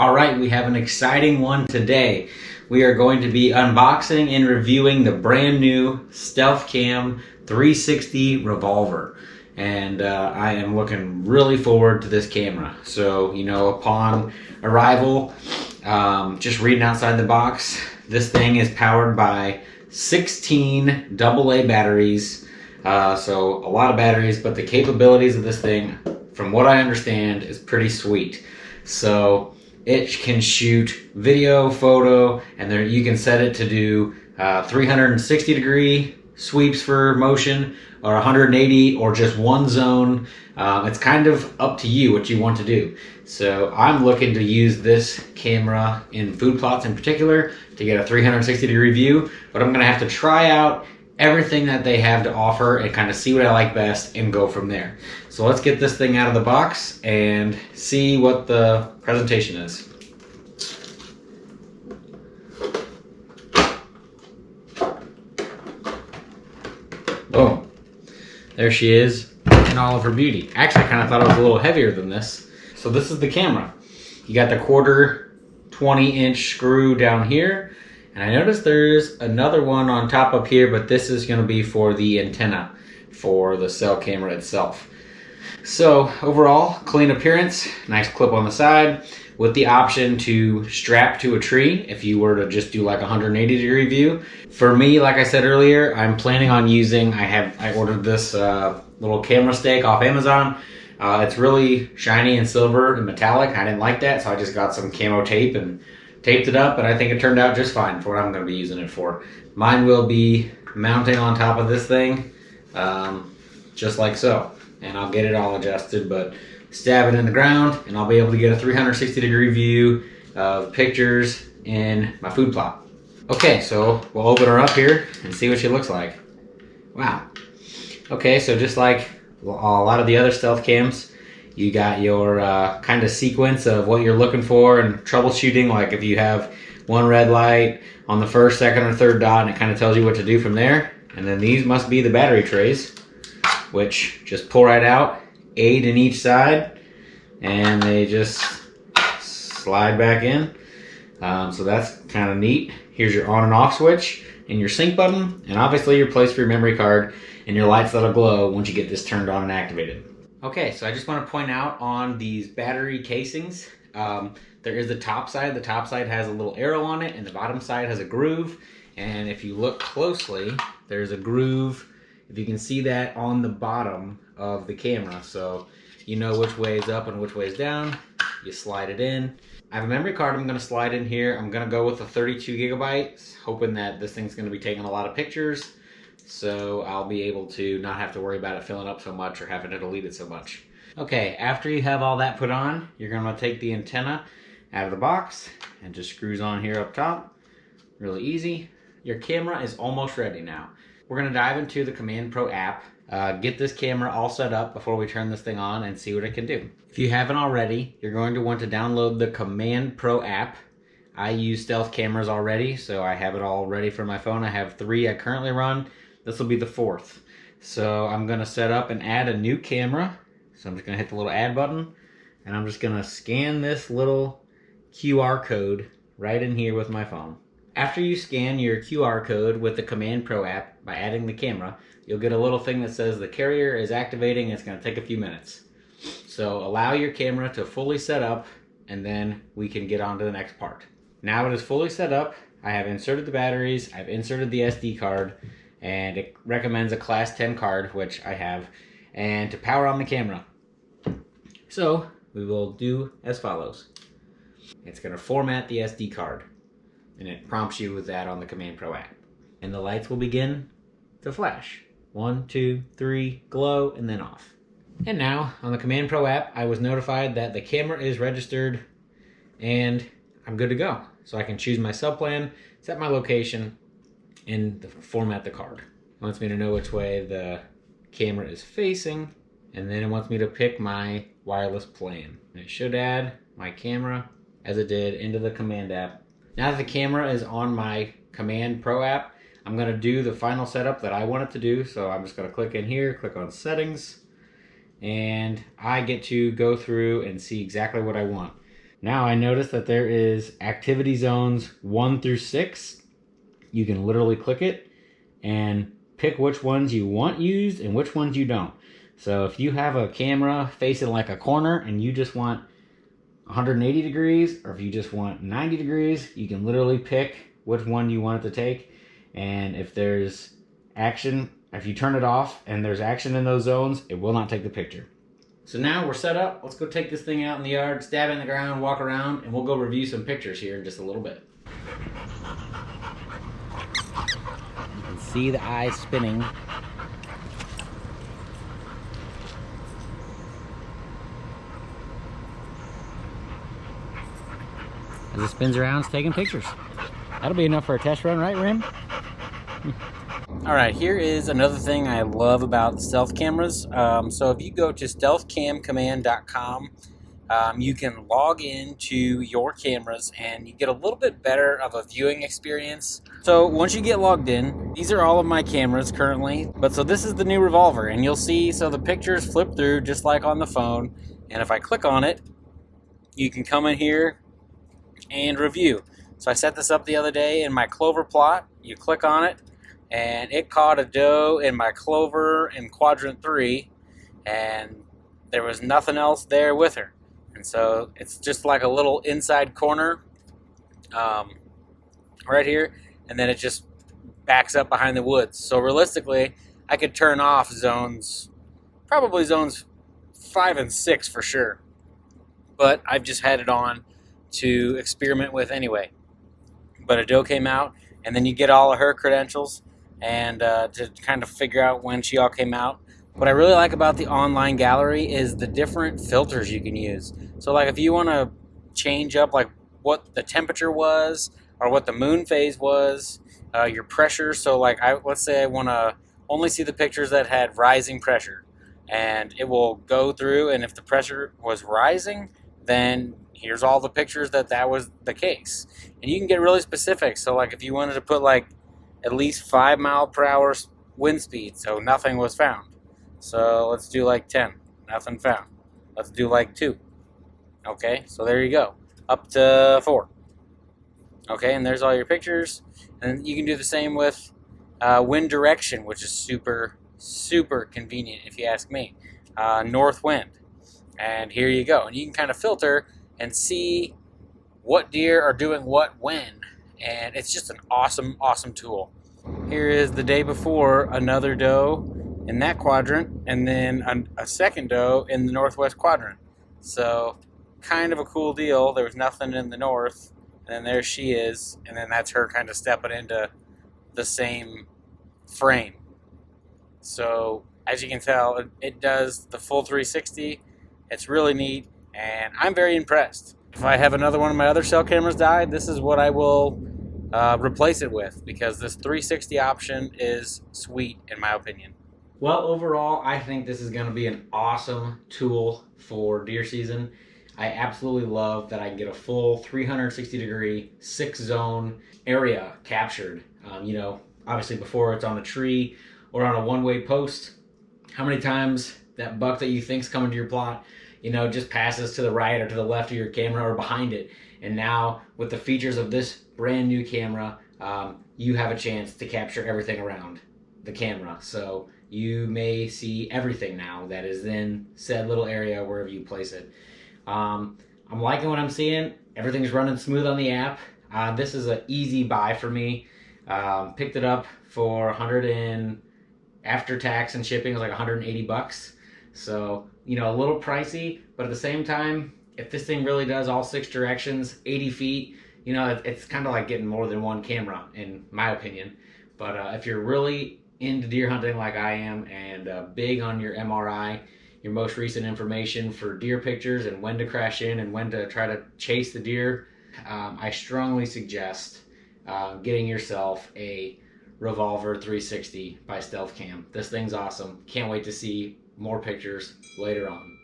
All right, we have an exciting one today. We are going to be unboxing and reviewing the brand new Stealth Cam 360 Revolver. And I am looking really forward to this camera. So, upon arrival, just reading outside the box, this thing is powered by 16 AA batteries. So a lot of batteries, but the capabilities of this thing, from what I understand, is pretty sweet. So it can shoot video, photo, and there you can set it to do 360 degree sweeps for motion, or 180, or just one zone. It's kind of up to you what you want to do. So I'm looking to use this camera in food plots in particular to get a 360 degree view, but I'm gonna have to try out everything that they have to offer and kind of see what I like best and go from there. So let's get this thing out of the box and see what the presentation is. Boom. There she is in all of her beauty. Actually, I kind of thought it was a little heavier than this. So this is the camera. You got the quarter 20-inch screw down here. And I noticed there's another one on top up here, but this is going to be for the antenna for the cell camera itself. So overall, clean appearance, nice clip on the side with the option to strap to a tree if you were to just do like a 180 degree view. For me, like I said earlier, I'm planning on using, I ordered this little camera stake off Amazon. It's really shiny and silver and metallic. I didn't like that, so I just got some camo tape and taped it up, and I think it turned out just fine for what I'm going to be using it for. Mine will be mounting on top of this thing, just like so. And I'll get it all adjusted, but stab it in the ground, and I'll be able to get a 360 degree view of pictures in my food plot. Okay, so we'll open her up here and see what she looks like. Wow. Okay, so just like a lot of the other stealth cams, you got your kind of sequence of what you're looking for and troubleshooting. Like if you have one red light on the first, second, or third dot, and it kind of tells you what to do from there. And then these must be the battery trays, which just pull right out, 8 in each side, and they just slide back in. So that's kind of neat. Here's your on and off switch and your sync button, and obviously your place for your memory card and your lights that'll glow once you get this turned on and activated. Okay, so I just want to point out on these battery casings, there is the top side. The top side has a little arrow on it, and the bottom side has a groove. And if you look closely, there's a groove. If you can see that on the bottom of the camera, so you know which way is up and which way is down. You slide it in. I have a memory card I'm going to slide in here. I'm going to go with a 32 gigabytes, hoping that this thing's going to be taking a lot of pictures. So I'll be able to not have to worry about it filling up so much or having to delete it so much. Okay, after you have all that put on, you're going to take the antenna out of the box and just screws on here up top. Really easy. Your camera is almost ready now. We're going to dive into the Command Pro app, get this camera all set up before we turn this thing on and see what it can do. If you haven't already, you're going to want to download the Command Pro app. I use stealth cameras already, so I have it all ready for my phone. I have 3 I currently run. This will be the 4th. So I'm going to set up and add a new camera. So I'm just going to hit the little add button, and I'm just going to scan this little QR code right in here with my phone. After you scan your QR code with the Command Pro app by adding the camera, you'll get a little thing that says the carrier is activating. It's going to take a few minutes. So allow your camera to fully set up, and then we can get on to the next part. Now it is fully set up. I have inserted the batteries. I've inserted the SD card. And it recommends a class 10 card, which I have, and to power on the camera. So we will do as follows. It's going to format the SD card, and it prompts you with that on the Command Pro app. And the lights will begin to flash. 1, 2, 3, glow, and then off. And now on the Command Pro app, I was notified that the camera is registered and I'm good to go. So I can choose my subplan, set my location, and format the card. It wants me to know which way the camera is facing, and then it wants me to pick my wireless plan. And it should add my camera, as it did, into the Command app. Now that the camera is on my Command Pro app, I'm going to do the final setup that I want it to do. So I'm just going to click in here, click on Settings, and I get to go through and see exactly what I want. Now I noticed that there is activity zones 1 through 6. You can literally click it and pick which ones you want used and which ones you don't. So if you have a camera facing like a corner and you just want 180 degrees, or if you just want 90 degrees, you can literally pick which one you want it to take. And if there's action, if you turn it off and there's action in those zones, it will not take the picture. So now we're set up. Let's go take this thing out in the yard, stab it in the ground, walk around, and we'll go review some pictures here in just a little bit. You can see the eyes spinning. As it spins around, it's taking pictures. That'll be enough for a test run, right, Rim? All right, here is another thing I love about stealth cameras. So if you go to stealthcamcommand.com, you can log into your cameras and you get a little bit better of a viewing experience. So once you get logged in, these are all of my cameras currently. But so this is the new Revolver, and you'll see, so the pictures flip through just like on the phone. And if I click on it, you can come in here and review. So I set this up the other day in my clover plot. You click on it, and it caught a doe in my clover in quadrant 3, and there was nothing else there with her. And so it's just like a little inside corner right here, and then it just backs up behind the woods. So realistically, I could turn off zones, probably zones 5 and 6 for sure, but I've just had it on to experiment with anyway. But a doe came out, and then you get all of her credentials and to kind of figure out when she all came out. What I really like about the online gallery is the different filters you can use. So like if you want to change up like what the temperature was or what the moon phase was, your pressure. So like let's say I want to only see the pictures that had rising pressure, and it will go through, and if the pressure was rising, then here's all the pictures that was the case. And you can get really specific. So like if you wanted to put like at least 5 mile per hour wind speed, so nothing was found. So let's do like 10, nothing found. Let's do like 2. Okay, so there you go, up to 4. Okay, and there's all your pictures. And you can do the same with wind direction, which is super, super convenient if you ask me. North wind. And here you go. And you can kind of filter and see what deer are doing what when. And it's just an awesome, awesome tool. Here is the day before, another doe in that quadrant, and then a second doe in the northwest quadrant. So kind of a cool deal. There was nothing in the north, and then there she is, and then that's her kind of stepping into the same frame. So as you can tell, it does the full 360. It's really neat, and I'm very impressed. If I have another one of my other cell cameras die, this is what I will replace it with, because this 360 option is sweet in my opinion. Well, overall, I think this is going to be an awesome tool for deer season. I absolutely love that I can get a full 360 degree 6-zone area captured. You know, obviously before it's on a tree or on a one-way post, how many times that buck that you think's coming to your plot, you know, just passes to the right or to the left of your camera or behind it. And now with the features of this brand new camera, you have a chance to capture everything around the camera. So you may see everything now that is in said little area wherever you place it. I'm liking what I'm seeing. Everything's running smooth on the app. This is an easy buy for me. Picked it up for 100 and after tax and shipping, it was like 180 bucks. So, you know, a little pricey, but at the same time, if this thing really does all 6 directions, 80 feet, you know, it's kind of like getting more than one camera, in my opinion. But if you're really into deer hunting like I am, and big on your MRI, your most recent information for deer pictures and when to crash in and when to try to chase the deer, I strongly suggest getting yourself a Revolver 360 by Stealth Cam. This thing's awesome. Can't wait to see more pictures later on.